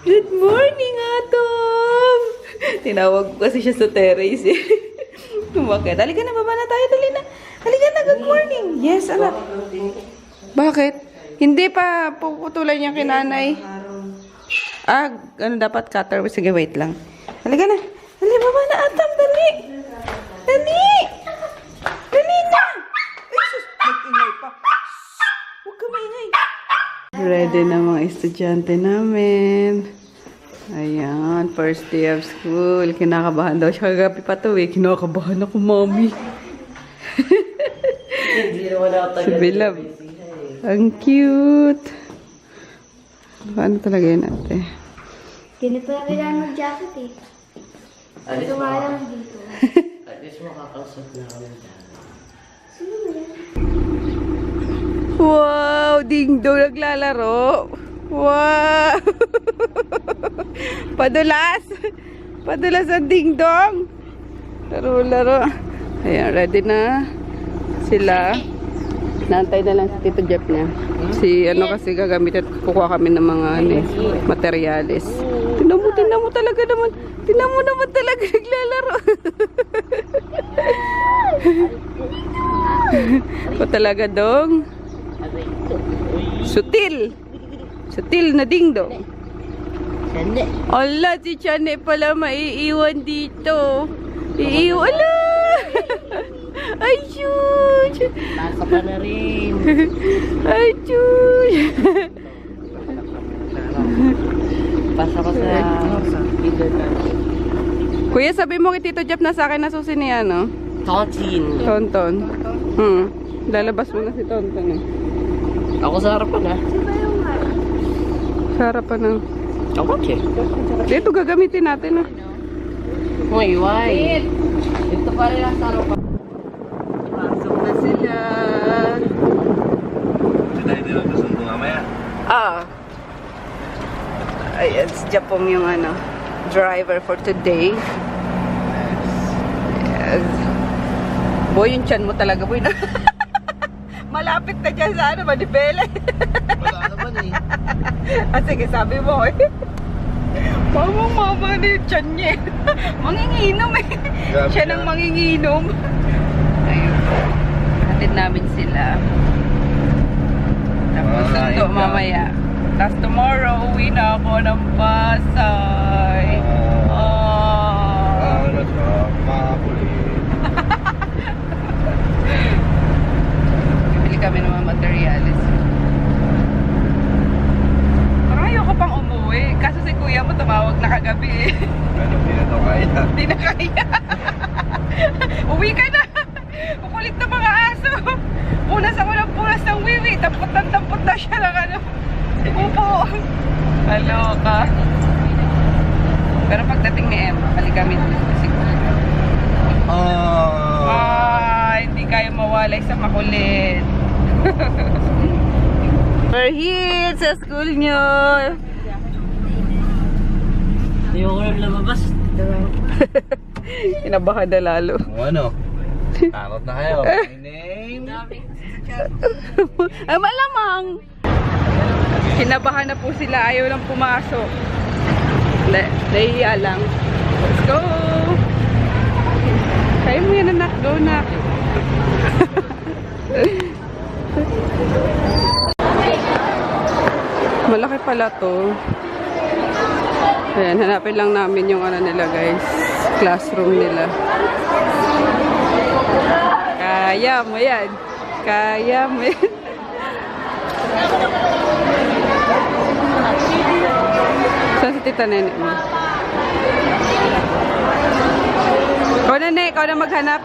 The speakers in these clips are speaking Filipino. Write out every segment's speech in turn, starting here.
Good morning, Atom! Tinawag ko kasi siya sa terrace eh. Bakit? Halika na, baba na tayo. Dali na. Halika na, good morning. Yes, anak. Bakit? Hindi pa puputulan niya kinanay. Ano dapat cutter? Sige, wait lang. Halika na. Dali, baba na, Atom. Dali. Dali. Dali na. Ay, sus. Mag-ingay pa. Huwag ka maingay. Ready na mga estudyante namin. Ayan, first day of school. Kinakabahan daw siya kagabi pa to eh. Kinakabahan ako, mami. Si Bilab. Ang cute. Paano talaga yun ate? Hindi pa kailangan mag-jacket eh. Ito nga lang dito. At least makakausap na kami dyan. Sino ba yan? Wow! Ding-dong naglalaro. Wow! Padulas! Padulas ang ding-dong. Laro-laro. Ayan, ready na sila. Naantay na lang si Tito Jeff niya. Si ano kasi gagamitin, kukuha kami ng mga materyales. Tingnan mo talaga naman. Tingnan mo naman talaga naglalaro. O talaga dong. Sutil. Sutil na dingdong. Sande. Ala, si Chane pala maiiwan dito. Iiwan. Ala! Ay, shush! Nasa pa na rin. Ay, shush! Pasa ko sa leader na. Kuya, sabi mo kay Tito Jeff na sa akin na susi niya, no? Tonsin. Tonton. Lalabas mo na si Tonton, eh. Ako sa harapan ha. Sa harapan ng... Ako okay. Dito gagamitin natin, ah. Uy, why? Ito pa rin ang sa harapan. Pasok na sila. Hindi tayo nagkasundo mamaya. Ayan, si Japong yung driver for today. Yes. Boy, yung tiyan mo talaga, boy. Malapit na dyan sa Manibela. Wala naman eh. Sige, sabi mo eh. Mama na yung tiyan niya eh. Manginginom eh. Grabe Siya ka. nang manginginom. Ayun. Hatid namin sila. Tapos Makain sundo ka. mamaya. Tapos tomorrow, uwi na ako ng Pasay. Ano siya? Makakulit. Bibili kami ng mga materials. Parang ayoko pang umuwi. Kaso si kuya mo tumawag na kagabi eh. Ano, hindi na to kaya. Hindi na kaya. Uwi ka na. Kukulit na mga aso. Punas ako ng punas ng wiwi. Tampot na siya ng upo. Kaloka. Pero pagdating ni Emma, balik kami siguro. Hindi kayo mawalay sa makulit. We're here sa school nyo. Ayoko rin lumabas. Kinabahan na lalo. Ano? Tarot na kayo. My name? Ay, malamang. Kinabahan na po sila. Ayaw lang pumasok. Nahihiya lang. Let's go! Kaya mo yan, anak. Go, nak. Malaki pala to. Ayan, hanapin lang namin yung nila, guys. Classroom nila. Kaya mo yan. Kaya mo yan. Saan si Tita Nene mo? Ikaw na, Nene. Ikaw na maghanap.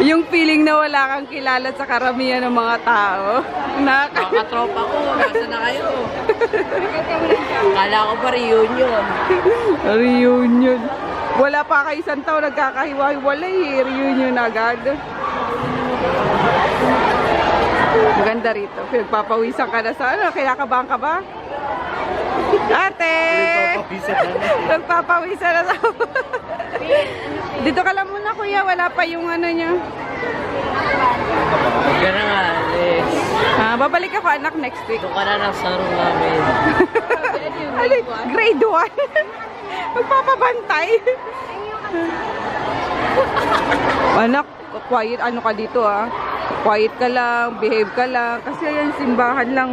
Yung feeling na wala kang kilala sa karamihan ng mga tao. Nakatropa ko. Nasa na kayo? Kala ko pa reunion. Reunion. Wala pa kayo isang taon nagkakahiwa-hiwalay eh. Reunion agad. Maganda rito. Pinagpapawisan ka na sa kinakabahan ka ba? Ate! Nagpapawisan na sa... Dito ka lang muna kuya. Wala pa yung niya. Huwag ka na nga, alis. Babalik ako anak next week. Ito ka na ng sarong namin. Grade 1. Magpapabantay. Anak, quiet ano ka dito Quiet ka lang, behave ka lang. Kasi ayan, simbahan lang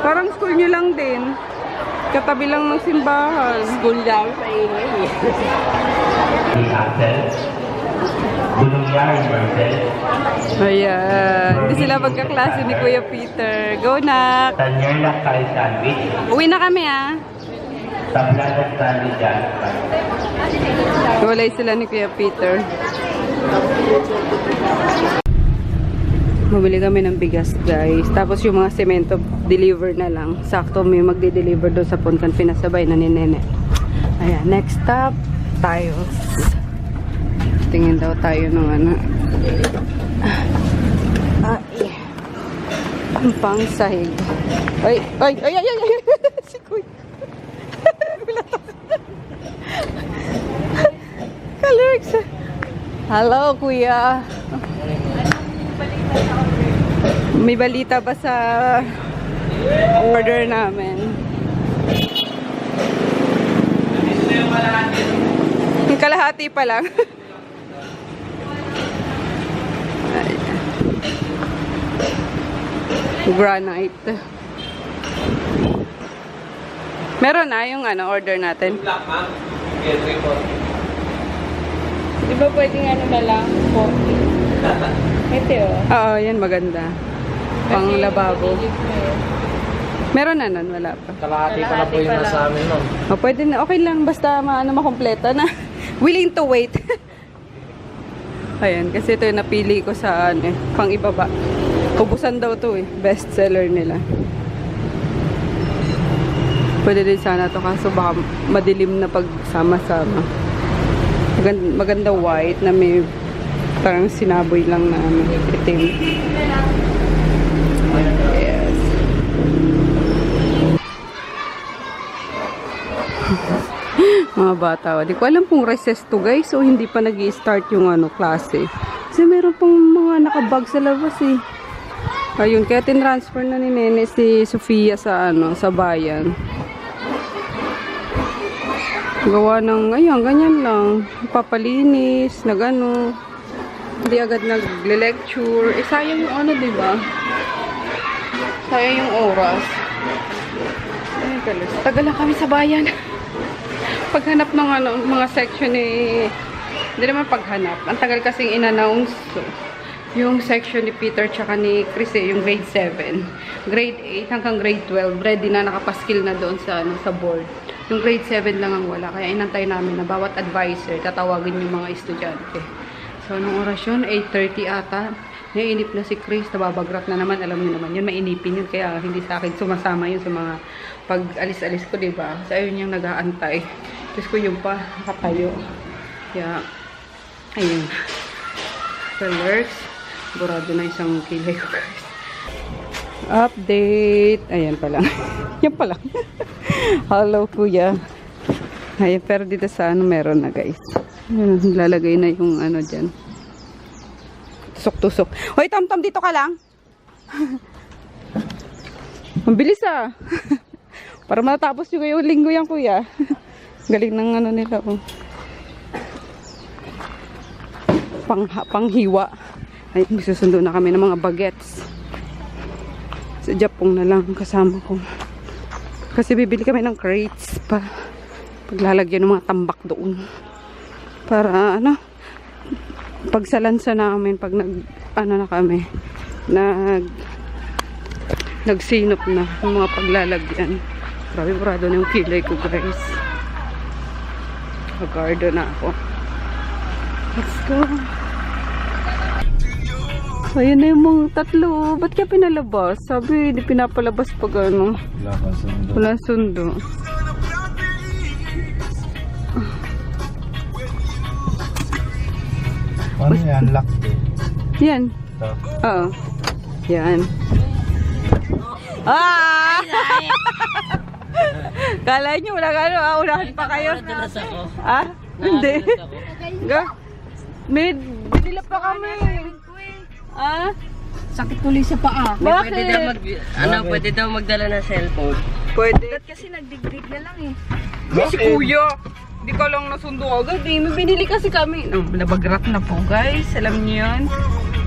Parang school nyo lang din. Katabi lang ng simbahan. School lang sa ingay eh. Ayan. Hindi sila magkaklase ni Kuya Peter. Go, nak. Tanyernak tayo sandwich. Uwi na kami, Tablat at sandwich dyan. Walay sila ni Kuya Peter. Bumili kami ng bigas, guys. Tapos yung mga semento, deliver na lang. Sakto may magde-deliver doon sa Punkan. Pinasabay na ni Nene. Ayan, next stop, tayo. Tingin daw tayo ng ay. Ang pang sahig. Ay. Si Kuya. Kalurks. Hello, Kuya. May balita ba sa order namin? Yung kalahati pa lang. Granite. Meron na yung order natin. Di ba pwedeng na lang? Ito Oo, yan maganda. Pang lababo. Meron na nun, wala pa. Kalahati pa na po yung nasa amin nun. Pwede na, okay lang. Basta makompleta na. Willing to wait. Ayan, kasi ito yung napili ko sa pang ibaba. Ubusan daw to best seller nila. Pwede din sana to kaso baka madilim na pagsama-sama. Maganda white na may parang sinaboy lang na itim. Yes. Mga bata. Di ko alam kung recess to, guys, o hindi pa nag-i-start yung klase. Kasi meron pang mga nakabag sa labas Ayun, kaya tinransfer na ni Nene si Sofia sa sa bayan. Gawa ng, ganyan lang. Papalinis, Hindi agad nagle-lecture. Sayang yung diba? Sayang yung oras. Ay, kalas. Tagal lang kami sa bayan. Paghanap ng mga section hindi naman paghanap. Ang tagal kasing in-announce. Yung section ni Peter tsaka ni Chris yung grade 7. Grade 8 hanggang grade 12. Ready na, nakapaskil na doon sa board. Yung grade 7 lang ang wala. Kaya inantay namin na bawat advisor tatawagin yung mga estudyante. So, anong oras yun? 8:30 ata. Naiinip na si Chris. Nababagrak na naman. Alam niyo naman yun. Mainipin yun. Kaya hindi sa akin sumasama yun sa mga pag-alis-alis ko, diba? So, ayun yung nag-aantay. Tapos ko yung pa nakatayo. Kaya, ayun. So, lurks. Burado na isang kilay ko, guys. Update. Ayan pa lang. Yan pa lang. Hello, Kuya. Ayan, pero dito sa meron na, guys. Ayan, lalagay na yung dyan. Tusok-tusok. Hoy, Tam-Tam, dito ka lang. Ang bilis Para matapos yung linggo yan, Kuya. Galing ng nila, Panghiwa. Ay, susundo na kami ng mga bagets. Sa Japong na lang kasama ko. Kasi bibili kami ng crates pa. Paglalagyan ng mga tambak doon. Para pagsalansa namin pag na kami. Nagsinop na yung mga paglalagyan. Grabe, burado na yung kilay ko, guys. Mag-gardo na ako. Let's go. Ayun na yung mga tatlo. Ba't kaya pinalabas? Sabi, hindi pinapalabas pag wala sundo. Ano yan? Lock. Yan. Oo. Yan. Kala nyo, wala unahan pa kayo. Hindi. Binila pa kami. Ah? Sakit tuloy sa paa. Bakit? Pwede daw magdala ng cellphone. Pwede. Kasi nagdigdig na lang eh. Si Kuya. Di ka lang nasundo agad eh. May binili kasi kami. No, nabagrat na po guys. Alam niyo yun.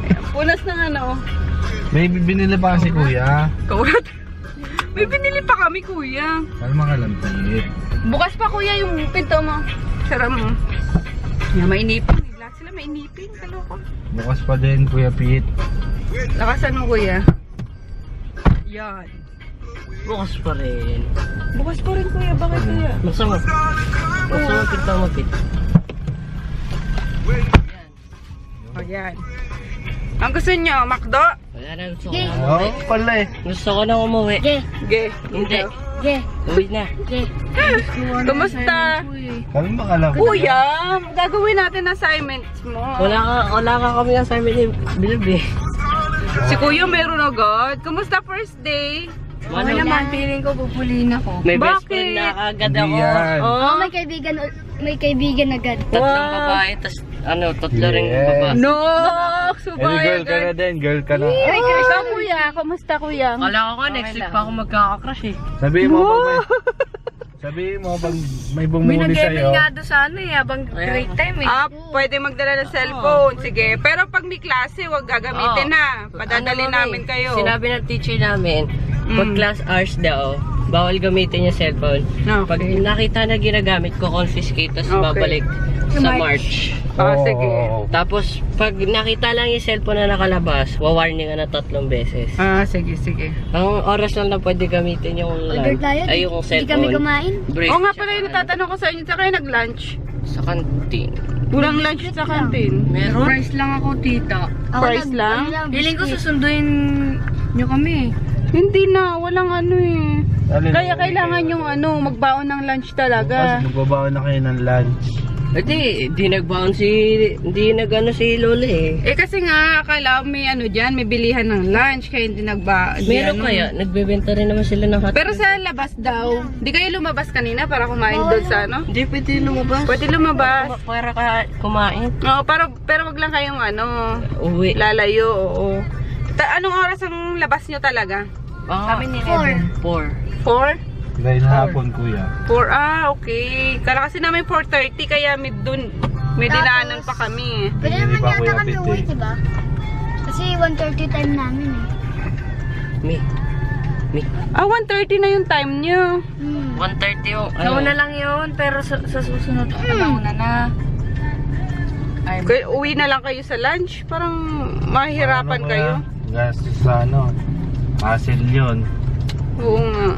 Ayan, punas ng ano. May binili pa kasi kuya. Kaurat. May binili pa kami kuya. Kalma ka lang, Pete. Bukas pa kuya yung pinto mo. Sara mo. Yan, mainipin. Lahat sila mainipin. Kaloko. Bukas pa din, Kuya Pete. Lakasan mo kuya. Yan. Bukas pa rin. Bukas pa rin kuya. Bakit kuya? Masama. Masama kita mapit. O yan. Ang gusto niyo, Macdo? Wala na, gusto ko Ge. na umuwi. Pala eh. Gusto ko na umuwi. Ge. Ge. Hindi. Ge. Uwi na. Ge. Kumusta? Kalma ka lang. Kuya, gagawin natin assignments mo. Wala ka kami assignment ni Bilib eh. Si Kuya meron agad. Kumusta first day? Ano naman, feeling ko pupulin ako. May best Bakit? friend na agad Hindi ako. yan. Oh, may kaibigan agad. Tatlong babae, tas tatlo ring Yes. babae. No! Eh, Subay girl ka na agad. din, girl ka na. Ikaw kuya, kumusta kuya? Kala ko next week pa ako magkaka-crush eh. Sabihin mo pag may bumuli sa'yo. doon sa ano eh, habang break time eh. Ah, pwede magdala ng cellphone. Sige. Pero pag may klase, huwag gagamitin ha. Padadali namin kayo. Sinabi ng teacher namin, pag class hours daw, bawal gamitin yung cellphone. Okay. Pag nakita na ginagamit ko, confiscate, tapos Okay. babalik sa March. Ah, sige. Tapos, pag nakita lang yung cellphone na nakalabas, wawarning ka na 3 beses. Ah, sige, sige. Ang oras lang na pwede gamitin yung Order tayo. ay yung Hindi cellphone. kami kumain. Break Oo nga pala yung natatanong ko sa inyo, saan kayo nag-lunch? sa kantin. Walang lunch sa kantin. Meron? Price lang ako, tita. Price lang? Feeling ko susunduin nyo kami. Hindi na, walang ano eh. Alin, Kaya okay kailangan kayo. yung ano, magbaon ng lunch Bukas, talaga. magbabaon na kayo ng lunch. Di nagbaon hindi nagano si Lola eh. Eh kasi nga, akala ko may ano dyan, may bilihan ng lunch, kaya hindi Meron kaya, nagbebenta rin naman sila ng hot. Pero sa labas daw, di kayo lumabas kanina para kumain doon sa ano? Hindi pwede lumabas. Pwede lumabas. Para ka kumain. Oo, pero wag lang kayong ano, Uwi. lalayo, oo. Anong oras ang labas nyo talaga? Kami ni 4. 4? Dahil hapon, kuya. 4, okay. Kala kasi namin 4:30, kaya may dinaanan pa kami. Pwede Hindi naman pa yata Kuya kami Pete. uwi, diba? Kasi 1:30 time namin eh. Me. 1:30 na yung time nyo. 1:30 yung Nauna lang yun, pero sa susunod, nauna na. Kaya uwi na lang kayo sa lunch. Parang mahihirapan Ano, kayo. kuya? Gas sa ano. Hassle yun. Oo nga.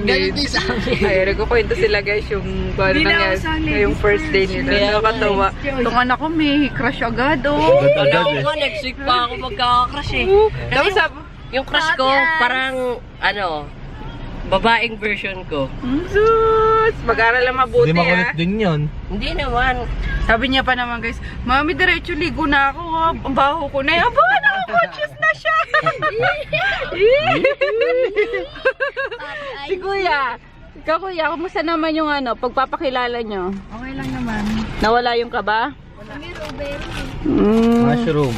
ganito sa amin. Ay, nagkukwento sila guys yung paano nangyari yung first day nila. Nakakatawa. Itong anak ko may crush agad oh. Wala ko nga, next week pa ako magkaka-crush eh. Tapos sabi, Yung crush ko, parang, babaeng version ko. sus, mag-aral lang mabuti Hindi makulit ah. din yun. Hindi naman. Sabi niya pa naman guys, Mami, diretso ligo na ako ha. Ang baho ko na. Aba, nako-conscious na siya. Si Kuya. Ikaw Kuya, kumusta naman yung pagpapakilala nyo? Okay lang naman. Nawala yung kaba? Kami, Robert. Mushroom.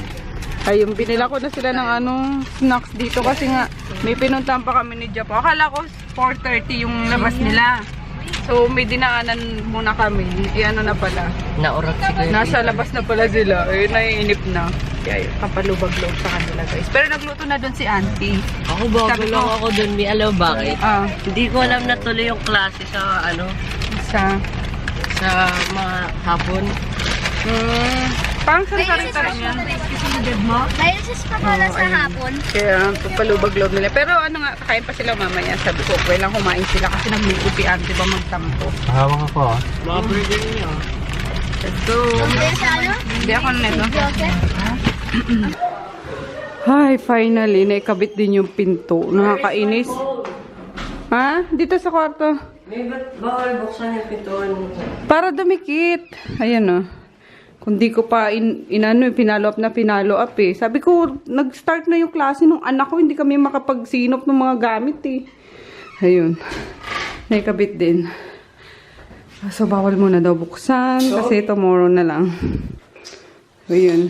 Ayun, binila ko na sila ng snacks dito kasi nga may pinuntahan pa kami ni Japo. Akala ko 4:30 yung labas nila. So may dinaanan muna kami. Na pala. Naurot si Kuya. Nasa labas na pala sila. Eh, naiinip na. Kaya kapalubag-loob sa kanila guys. Pero nagluto na doon si auntie. Ako bago Sabi lang ko- ako dun, may alam bakit? Hindi Hindi ko alam na tuloy yung klase sa sa... mga hapon. Parang sarita rin yan. Dahil sa pala sa hapon. Kaya papalubag-loob nila. Pero kakain pa sila mamaya. Sabi ko, okay lang kumain sila kasi nagluto si auntie ba magtampo. Hawak ako ah. Mga burger niya. Let's go. Dahil sa ano? Hindi ako na ito. Joseph? Hi, finally, naikabit din yung pinto. Nakakainis. Ha? Dito sa kwarto. May ba't bawal buksan yung pintuan? Para dumikit. Ayan o. Kung di ko pa pinalo up eh. Sabi ko, nag-start na yung klase ng anak ko. Hindi kami makapagsinop ng mga gamit eh. Ayun. Naikabit din. So, bawal muna daw buksan. Kasi tomorrow na lang. Ayun.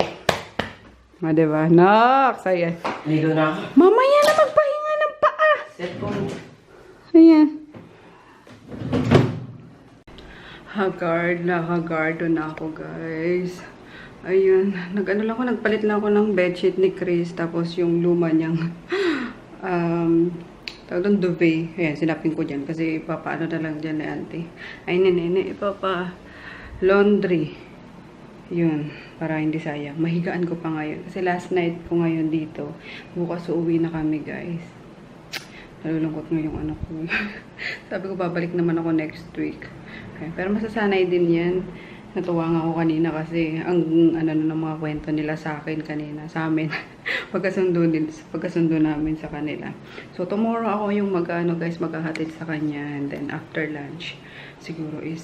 Ah, diba? Nox! Ayan. Ligo na ako. Mamaya na magpahinga ng paa. Cellphone. Ayan. Naka-guard na ako, guys. Ayun. Nagpalit lang ako ng bedsheet ni Chris. Tapos yung luma niyang, tawag doon, duvet. Ayan, sinapin ko dyan. Kasi ipapaano na lang dyan ni auntie. Ay, nene, laundry. Yun, para hindi sayang. Mahigaan ko pa ngayon. Kasi last night ko ngayon dito. Bukas uuwi na kami, guys. Nalulungkot nga yung anak ko. Sabi ko, babalik naman ako next week. Okay. Pero masasanay din yan. Natuwa nga ako kanina kasi ang ng mga kwento nila sa akin kanina, sa amin. pagkasundo namin sa kanila. So, tomorrow ako yung guys, maghahatid sa kanya. And then, after lunch, siguro is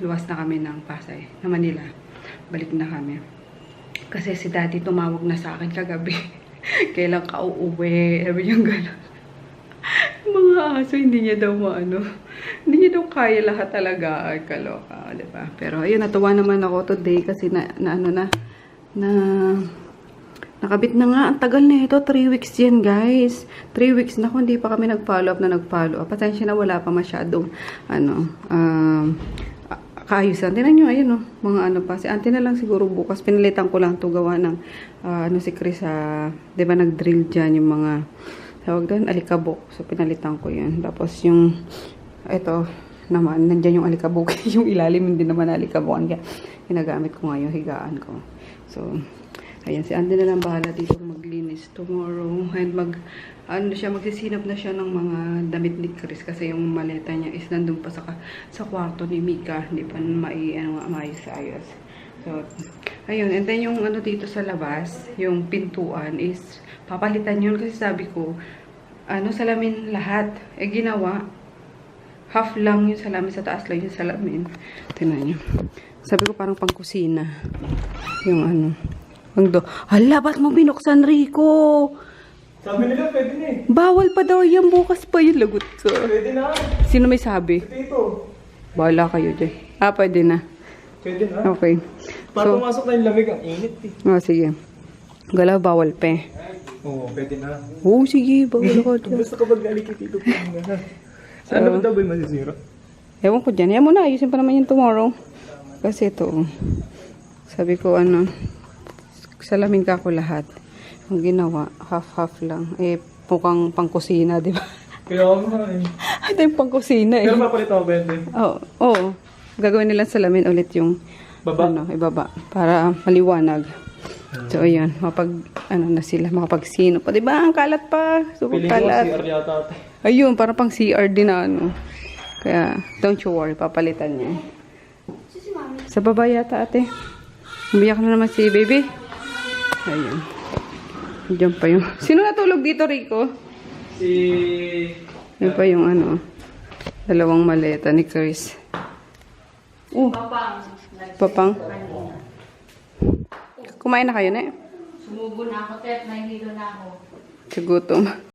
luwas na kami ng Pasay, na Manila. Balik na kami. Kasi si daddy tumawag na sa akin kagabi. Kailan ka uuwi? Sabi niya gano'n. Mga aso, hindi niya daw hindi niya daw kaya lahat talaga. Ay, kaloka, diba? Pero ayun, natuwa naman ako today kasi nakabit na nga. Ang tagal na ito. 3 weeks yan, guys. 3 weeks na kung hindi pa kami nag-follow up. Pasensya na, wala pa masyadong kaayusan. Tinan nyo, ayun, mga pa. Si auntie na lang siguro bukas. Pinalitan ko lang to gawa ng, si Chris, di ba nag-drill dyan yung mga, tawag doon, alikabok. So, pinalitan ko yun. Tapos yung, ito, naman, nandyan yung alikabok. Yung ilalim, hindi naman alikabokan. Kaya, ginagamit ko nga yung higaan ko. So, ayan, si auntie na lang bahala dito maglinis tomorrow. And magsisinap na siya ng mga damit ni Chris kasi yung maleta niya is nandun pa sa kwarto ni Mika. Hindi pa maayos-ayos. So, ayun. And then yung dito sa labas, yung pintuan is papalitan yun kasi sabi ko, salamin lahat. Ginawa. Half lang yung salamin, sa taas lang yung salamin. Tingnan niyo. Sabi ko parang pangkusina. Yung hala, ba't mo binuksan, Rico? Sabi nila, pwede na eh. Bawal pa daw yan, bukas pa yung lagot ko. Pwede na. Sino may sabi? Ito. Bahala kayo dyan. Pwede na. Pwede na. Okay. Para pumasok na yung lamig, ang init eh. Sige. Gala, bawal pa eh. Oo, pwede na. Sige, bawal ako dyan. Gusto ka mag-alikitilo pa na. Saan naman daw ba yung masisira? Ewan ko dyan. Yan mo na, ayusin pa naman yung tomorrow. Kasi ito, sabi ko salamin ka ko lahat. Ang ginawa, half-half lang. Mukhang pangkusina, di ba? Kaya ako nga eh. Ito yung pangkusina eh. Pero mapalit ako, pwede. Oo. Gagawin nilang salamin ulit yung Baba? ibaba. Para maliwanag. So, ayan. Na sila, makapagsino pa. Di ba? Ang kalat pa. Super Piling ko kalat. CR yata ate. Ayun, para pang CR din na Kaya, don't you worry. Papalitan niya. Sa baba yata ate. Umiyak na naman si baby. Ayun. Diyan pa yung... Sino natulog dito, Rico? Yan pa yung dalawang maleta ni Chris. Papang. Kumain na kayo, ne? Sumubo na ako, Tet. May hilo na ako. Sa gutom.